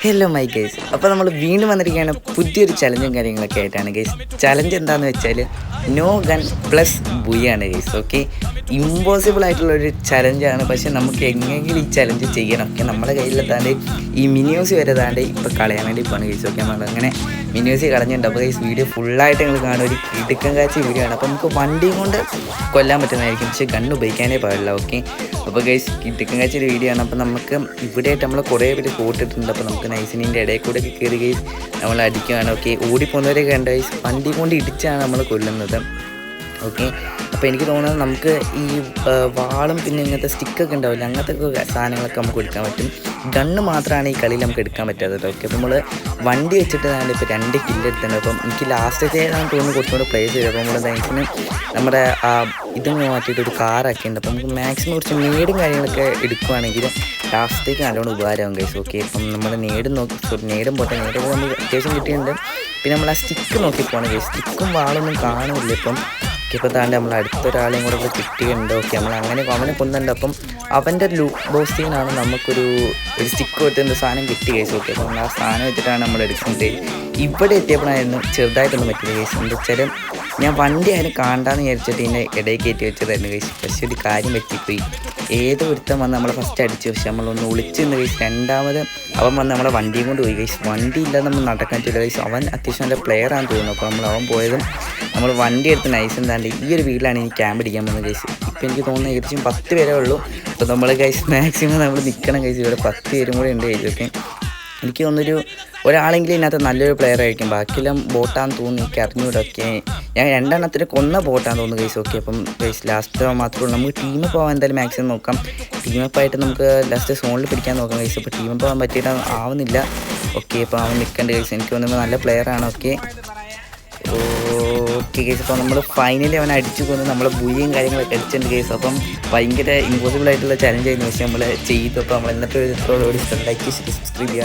Hello my guys, അപ്പോൾ നമ്മൾ വീണ്ടും വന്നിരിക്കുകയാണ് പുതിയൊരു ചലഞ്ചും കാര്യങ്ങളൊക്കെ ആയിട്ടാണ് ഗൈസ്. ചലഞ്ച് എന്താണെന്ന് വെച്ചാൽ നോ ഗൺ പ്ലസ് ബുയാണ് ഗൈസ്. ഓക്കെ, ഇമ്പോസിബിൾ ആയിട്ടുള്ളൊരു ചലഞ്ചാണ്. പക്ഷേ നമുക്ക് എങ്ങനെയെങ്കിലും ഈ ചലഞ്ച് ചെയ്യണം. ഓക്കെ, നമ്മുടെ കയ്യിലെത്താണ്ട് ഈ മിനിയോസ് വരെതാണ്ട് ഇപ്പോൾ കളയാൻ വേണ്ടി പോകണം ഗൈസ്. ഓക്കെ, നമ്മൾ അങ്ങനെ മിനിയോസ് കളഞ്ഞിട്ടുണ്ട്. അപ്പോൾ ഗൈസ് വീഡിയോ ഫുള്ളായിട്ട് നിങ്ങൾ കാണും. ഒരു ഇടുക്കം കാഴ്ച വീഡിയോ ആണ്. അപ്പോൾ നമുക്ക് വണ്ടിയും കൊണ്ട് കൊല്ലാൻ പറ്റുന്നതായിരിക്കും, പക്ഷേ ഗണ്ണ് ഉപയോഗിക്കാനേ പാടില്ല. ഓക്കെ, അപ്പോൾ ഗൈസ് ഇടുക്കം കാഴ്ച ഒരു വീഡിയോ ആണ്. അപ്പോൾ നമുക്ക് ഇവിടെയായിട്ട് നമ്മൾ കുറേ പേര് കൂട്ടിട്ടുണ്ട്. അപ്പോൾ നമുക്ക് നൈസിനിൻ്റെ ഇടയിൽ കൂടെ ഒക്കെ കയറി ഗൈസ് നമ്മൾ അടിക്കുകയാണ്. ഓക്കെ, ഓടിപ്പോകുന്നവരൊക്കെ ഉണ്ട് ഗൈസ്. വണ്ടി കൊണ്ട് ഇടിച്ചാണ് നമ്മൾ കൊല്ലുന്നത്. ഓക്കെ, അപ്പോൾ എനിക്ക് തോന്നുന്നത് നമുക്ക് ഈ വാളും പിന്നെ ഇങ്ങനത്തെ സ്റ്റിക്കൊക്കെ ഉണ്ടാവില്ല, അങ്ങനത്തെ സാധനങ്ങളൊക്കെ നമുക്ക് എടുക്കാൻ പറ്റും. ഗണ്ണ് മാത്രമാണ് ഈ കളിയിൽ നമുക്ക് എടുക്കാൻ പറ്റാത്തത്. ഓക്കെ, അപ്പോൾ നമ്മൾ വണ്ടി വെച്ചിട്ട് ഞാൻ ഇപ്പോൾ 2 കില്ലെടുത്തിട്ടുണ്ട്. അപ്പം എനിക്ക് ലാസ്റ്റത്തേതാണ് തോന്നുന്നു കുറച്ചുകൂടെ പ്ലേസ് ചെയ്തത്. അപ്പോൾ നമ്മൾ മാക്സിമം നമ്മുടെ ഇതൊന്ന് മാറ്റിയിട്ട് ഒരു കാറൊക്കെ ഉണ്ട്. അപ്പോൾ നമുക്ക് മാക്സിമം കുറച്ച് നേടും കാര്യങ്ങളൊക്കെ എടുക്കുകയാണെങ്കിൽ ലാസ്റ്റത്തേക്ക് നല്ലോണം ഉപകാരമാകും ഗൈസ്. ഓക്കെ, ഇപ്പം നമ്മൾ നേടും പോട്ടെ, നേടൊക്കെ നമ്മൾ അത്യാവശ്യം കിട്ടിയിട്ടുണ്ട്. പിന്നെ നമ്മൾ ആ സ്റ്റിക്ക് നോക്കി പോകണം ഗൈസ്. സ്റ്റിക്കും വാളൊന്നും കാണില്ല. ഇപ്പം ഇപ്പോൾ താണ്ട് നമ്മൾ അടുത്തൊരാളെയും കൂടെ കിട്ടിയിട്ടുണ്ട്. ഓക്കെ, നമ്മൾ അങ്ങനെ അവനെ കൊന്നുണ്ട്. അപ്പം അവൻ്റെ ബോസ്റ്റീനാണ് നമുക്കൊരു സ്റ്റിക്ക് വെട്ടുന്ന സാധനം കിട്ടി ഗൈസ്. ഓക്കെ, അപ്പോൾ നമ്മൾ ആ സാധനം വെച്ചിട്ടാണ് നമ്മൾ എടുക്കുന്നത്. ഇവിടെ എത്തിയപ്പോഴായിരുന്നു ചെറുതായിട്ടൊന്നും പറ്റില്ല ഗൈസ്. എന്താ വെച്ചാൽ ഞാൻ വണ്ടി അതിന് കാണാമെന്ന് വിചാരിച്ചിട്ട് ഇതിൻ്റെ ഇടയിൽ കയറ്റി വെച്ചതായിരുന്നു ഗൈസ്. പക്ഷേ ഒരു കാര്യം പറ്റിപ്പോയി. ഏത് ഒരുത്തം വന്ന് നമ്മളെ ഫസ്റ്റ് അടിച്ചു, പക്ഷെ നമ്മളൊന്ന് ഒളിച്ച് നിന്ന് ഗൈസ്. രണ്ടാമത് അവൻ വന്ന് നമ്മളെ വണ്ടിയും കൊണ്ട് പോയി ഗൈസ്. വണ്ടി ഇല്ലാതെ നമ്മൾ നടക്കാൻ പറ്റില്ല ഗൈസ്. അവൻ അത്യാവശ്യം നല്ല പ്ലെയറാണെന്ന് തോന്നുന്നു. അപ്പോൾ അവൻ പോയതും നമ്മൾ വണ്ടി എടുത്ത് നൈസ് എന്താണ്ട് ഈ ഒരു വീട്ടിലാണ് എനിക്ക് ക്യാമ്പ് അടിക്കാൻ പോകുന്നത് ഗൈസ്. ഇപ്പോൾ എനിക്ക് തോന്നുന്നത് ഏകദേശം 10 പേരേ ഉള്ളൂ. അപ്പോൾ നമ്മൾ ഗൈസ് മാക്സിമം നമ്മൾ നിൽക്കണം ഗൈസ്. ഇവിടെ 10 പേരും കൂടെ ഉണ്ട് ഗൈസ്. ഓക്കെ, എനിക്ക് തോന്നുന്നൊരു ഒരാളെങ്കിലും ഇതിനകത്ത് നല്ലൊരു പ്ലെയർ ആയിരിക്കും. ബാക്കിയെല്ലാം ബോട്ടാന്ന് തോന്നുന്നു, എനിക്ക് അറിഞ്ഞൂടൊക്കെ. ഞാൻ 2 എണ്ണത്തിന് കൊന്ന ബോട്ടാന്ന് തോന്നുന്നു ഗൈസ്. ഓക്കെ, അപ്പം ഗൈസ് ലാസ്റ്റ് മാത്രമേ ഉള്ളൂ. നമുക്ക് ടീമ് പോകാൻ എന്തായാലും മാക്സിമം നോക്കാം. ടീമപ്പായിട്ട് നമുക്ക് ലാസ്റ്റ് സോണിൽ പിടിക്കാൻ നോക്കാം ഗൈസ്. അപ്പോൾ ടീമ് പോകാൻ പറ്റിയിട്ട് ആവുന്നില്ല. ഓക്കെ, അപ്പോൾ അവൻ നിൽക്കേണ്ട ഗൈസ്. എനിക്ക് തോന്നുന്നത് നല്ല പ്ലെയറാണ്. ഓക്കെ ഗൈസ്, അപ്പോൾ നമ്മൾ ഫൈനലി അവനെ അടിച്ചു കൊന്ന് നമ്മളെ ബുയ്യും കാര്യങ്ങളൊക്കെ അടിച്ചിട്ടുണ്ട് ഗൈസ്. അപ്പം ഭയങ്കര ഇമ്പോസിബിൾ ആയിട്ടുള്ള ചലഞ്ച് ആയിരുന്നു, പക്ഷേ നമ്മൾ ചെയ്തു. അപ്പോൾ നമ്മൾ ഇന്നത്തെ ഒരു ലൈക്ക് സബ്സ്ക്രൈബ് ചെയ്യുക.